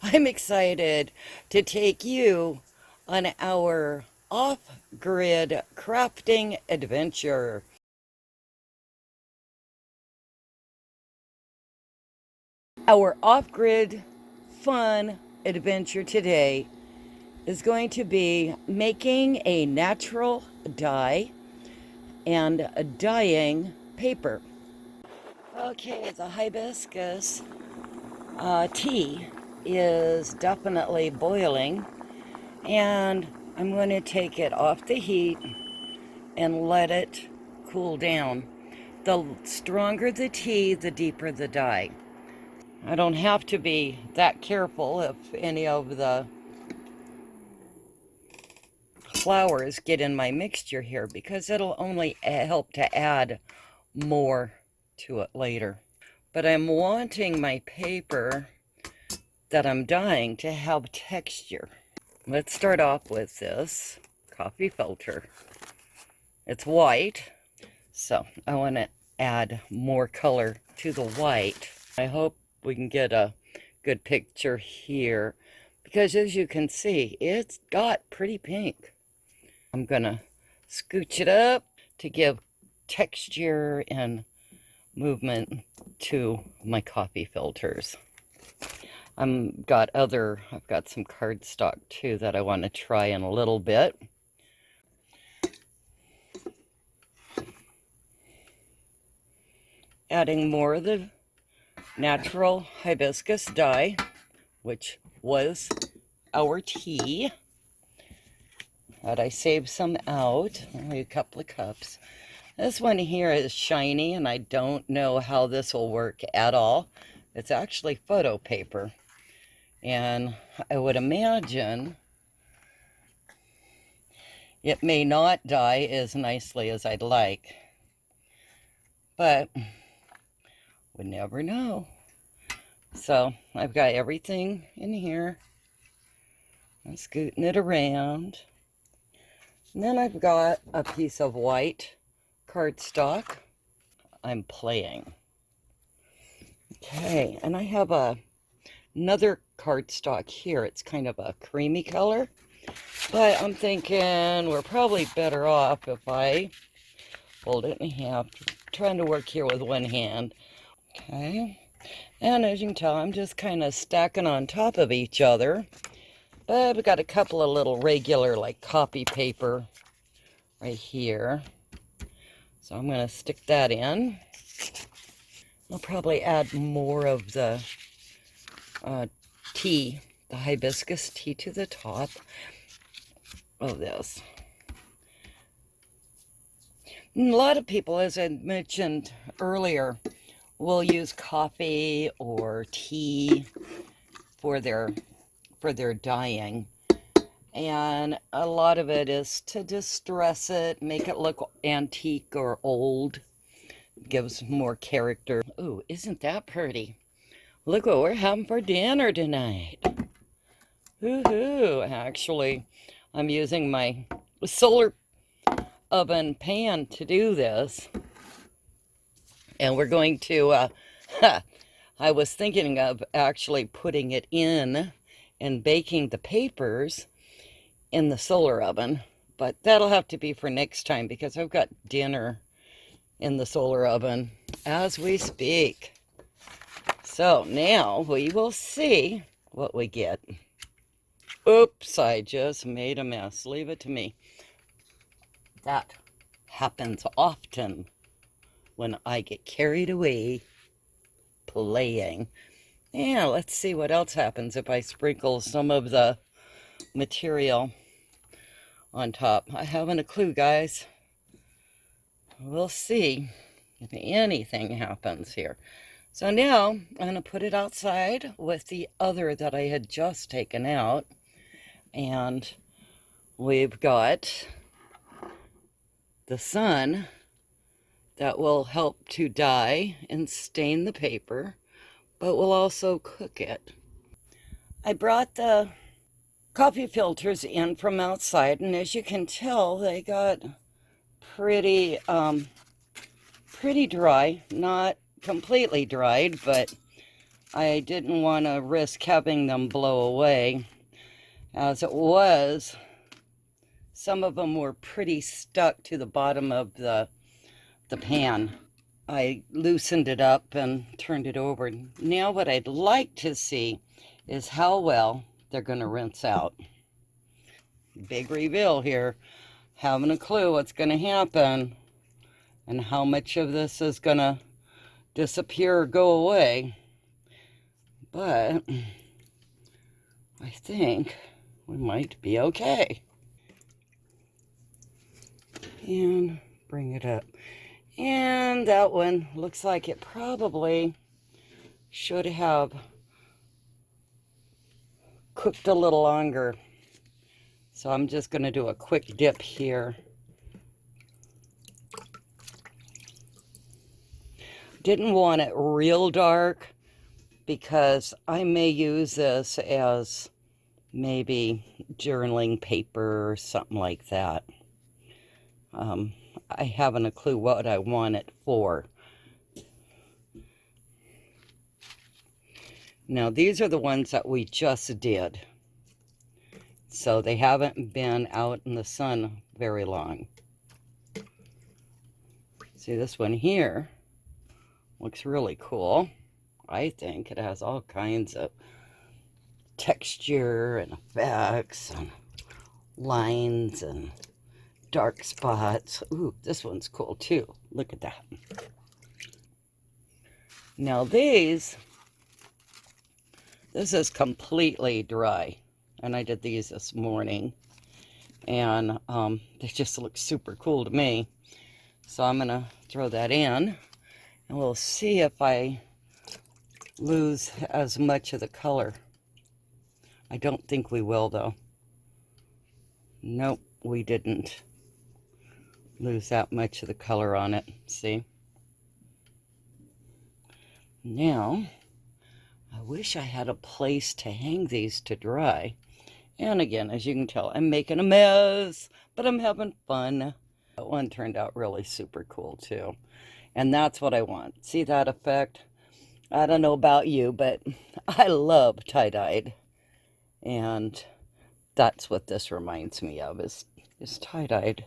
I'm excited to take you on our off-grid crafting adventure. Our off-grid fun adventure today is going to be making a natural dye and dyeing paper. Okay, the hibiscus tea is definitely boiling, and I'm going to take it off the heat and let it cool down. The stronger the tea, the deeper the dye. I don't have to be that careful if any of the flowers get in my mixture here, because it'll only help to add more to it later. But I'm wanting my paper that I'm dyeing to have texture. Let's start off with this coffee filter. It's white, so I want to add more color to the white. I hope we can get a good picture here, because as you can see, it's got pretty pink. I'm gonna scooch it up to give texture and movement to my coffee filters. I've got some cardstock too that I want to try in a little bit. Adding more of the natural hibiscus dye, which was our tea. But I saved some out, only a couple of cups. This one here is shiny, and I don't know how this will work at all. It's actually photo paper, and I would imagine it may not dye as nicely as I'd like, but we never know. So I've got everything in here. I'm scooting it around. And then I've got a piece of white cardstock. I'm playing. Okay, and I have another cardstock here. It's kind of a creamy color, but I'm thinking we're probably better off if I fold it in half. Trying to work here with one hand. Okay, and as you can tell, I'm just kind of stacking on top of each other. But I've got a couple of little regular, like, copy paper right here. So I'm going to stick that in. I'll probably add more of the tea, the hibiscus tea, to the top of this. And a lot of people, as I mentioned earlier, will use coffee or tea for their dyeing. And a lot of it is to distress it, make it look antique or old. Gives more character. Ooh, isn't that pretty? Look what we're having for dinner tonight. Woohoo! Actually, I'm using my solar oven pan to do this. And we're going to, I was thinking of actually putting it in and baking the papers in the solar oven. But that'll have to be for next time, because I've got dinner in the solar oven as we speak. So now we will see what we get. Oops, I just made a mess. Leave it to me. That happens often when I get carried away playing. Yeah, let's see what else happens if I sprinkle some of the material on top. I haven't a clue, guys. We'll see if anything happens here. So now I'm going to put it outside with the other that I had just taken out. And we've got the sun that will help to dye and stain the paper, but will also cook it. I brought the coffee filters in from outside, and as you can tell, they got pretty dry. Not completely dried, but I didn't want to risk having them blow away. As it was, some of them were pretty stuck to the bottom of the pan. I loosened it up and turned it over. Now what I'd like to see is how well they're going to rinse out. Big reveal here. Having a clue what's going to happen and how much of this is going to disappear or go away. But I think we might be okay. And bring it up. And that one looks like it probably should have cooked a little longer. So I'm just going to do a quick dip here. Didn't want it real dark because I may use this as maybe journaling paper or something like that. I haven't a clue what I want it for. Now these are the ones that we just did. So they haven't been out in the sun very long. See, this one here looks really cool. I think it has all kinds of texture and effects and lines and dark spots. Ooh, this one's cool too. Look at that. Now this is completely dry. And I did these this morning. And they just look super cool to me. So I'm going to throw that in. And we'll see if I lose as much of the color. I don't think we will, though. Nope, we didn't lose that much of the color on it. See? Now, I wish I had a place to hang these to dry. And again, as you can tell, I'm making a mess, but I'm having fun. That one turned out really super cool, too. And that's what I want. See that effect? I don't know about you, but I love tie-dyed. And that's what this reminds me of, is tie-dyed.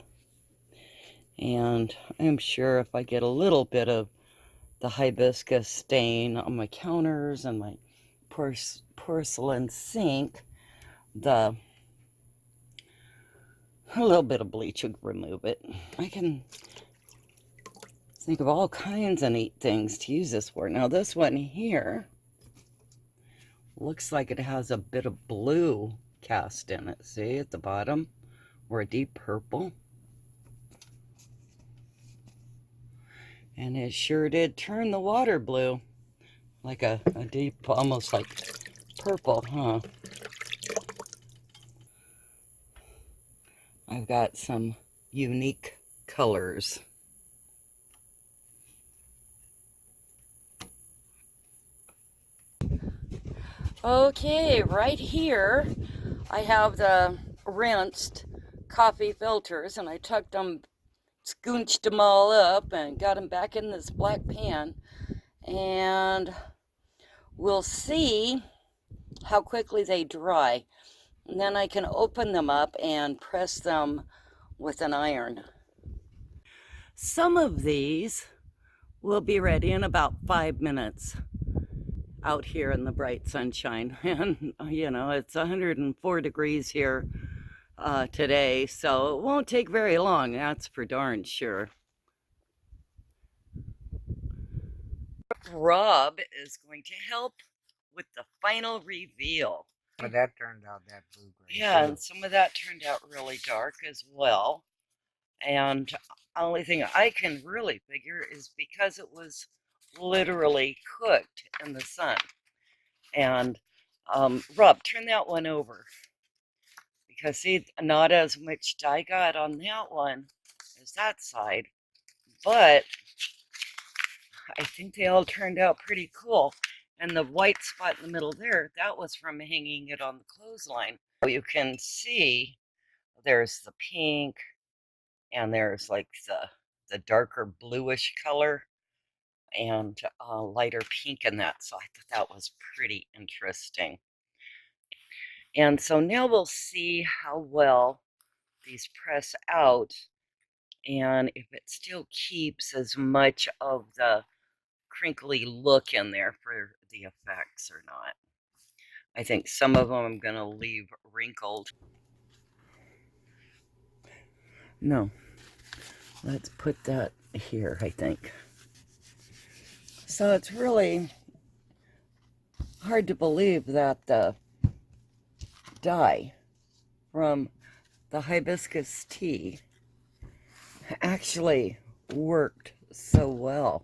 And I'm sure if I get a little bit of the hibiscus stain on my counters and my porcelain sink, a little bit of bleach would remove it. I can think of all kinds of neat things to use this for. Now this one here looks like it has a bit of blue cast in it. See at the bottom? Or a deep purple. And it sure did turn the water blue. Like a deep, almost like purple, huh? I've got some unique colors. Okay, right here I have the rinsed coffee filters, and I tucked them, scoonched them all up and got them back in this black pan, and we'll see how quickly they dry. And then I can open them up and press them with an iron. Some of these will be ready in about 5 minutes out here in the bright sunshine. And, you know, it's 104 degrees here today, so it won't take very long, that's for darn sure. Rob is going to help with the final reveal. But that turned out that blue-gray. Yeah, and some of that turned out really dark as well. And the only thing I can really figure is because it was literally cooked in the sun. And Rob, turn that one over. Because see, not as much dye got on that one as that side. But I think they all turned out pretty cool. And the white spot in the middle there, that was from hanging it on the clothesline. You can see there's the pink, and there's like the darker bluish color. and lighter pink in that. So I thought that was pretty interesting. And so now we'll see how well these press out and if it still keeps as much of the crinkly look in there for the effects or not. I think some of them I'm going to leave wrinkled. No, let's put that here, I think. So it's really hard to believe that the dye from the hibiscus tea actually worked so well.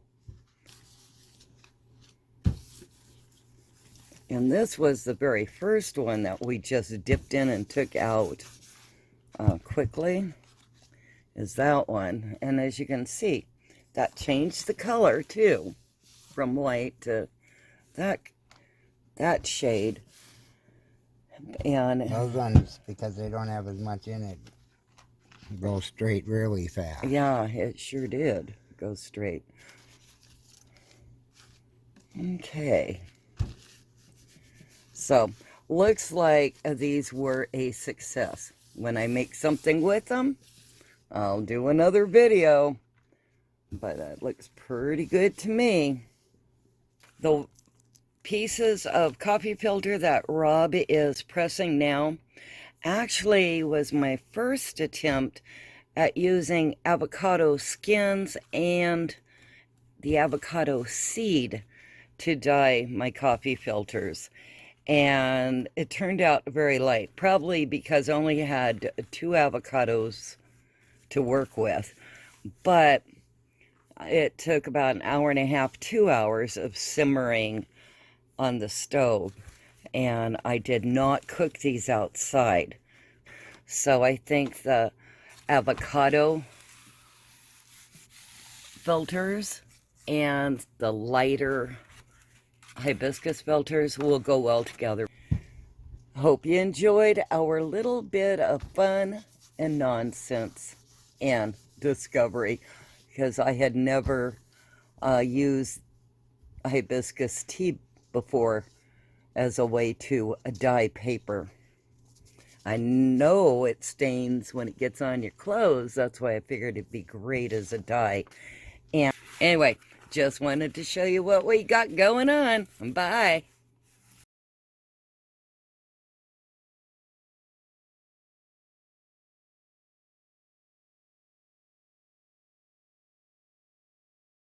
And this was the very first one that we just dipped in and took out quickly, is that one. And as you can see, that changed the color too, from light to that shade. And those ones, because they don't have as much in it, go straight really fast. Yeah, it sure did go straight. Okay. So, looks like these were a success. When I make something with them, I'll do another video. But it looks pretty good to me. The pieces of coffee filter that Rob is pressing now actually was my first attempt at using avocado skins and the avocado seed to dye my coffee filters. And it turned out very light, probably because I only had 2 avocados to work with. But it took about an hour and a half, 2 hours of simmering on the stove. And I did not cook these outside. So I think the avocado filters and the lighter hibiscus filters will go well together. Hope you enjoyed our little bit of fun and nonsense and discovery, because I had never used hibiscus tea before as a way to dye paper. I know it stains when it gets on your clothes. That's why I figured it'd be great as a dye. And anyway, just wanted to show you what we got going on. Bye.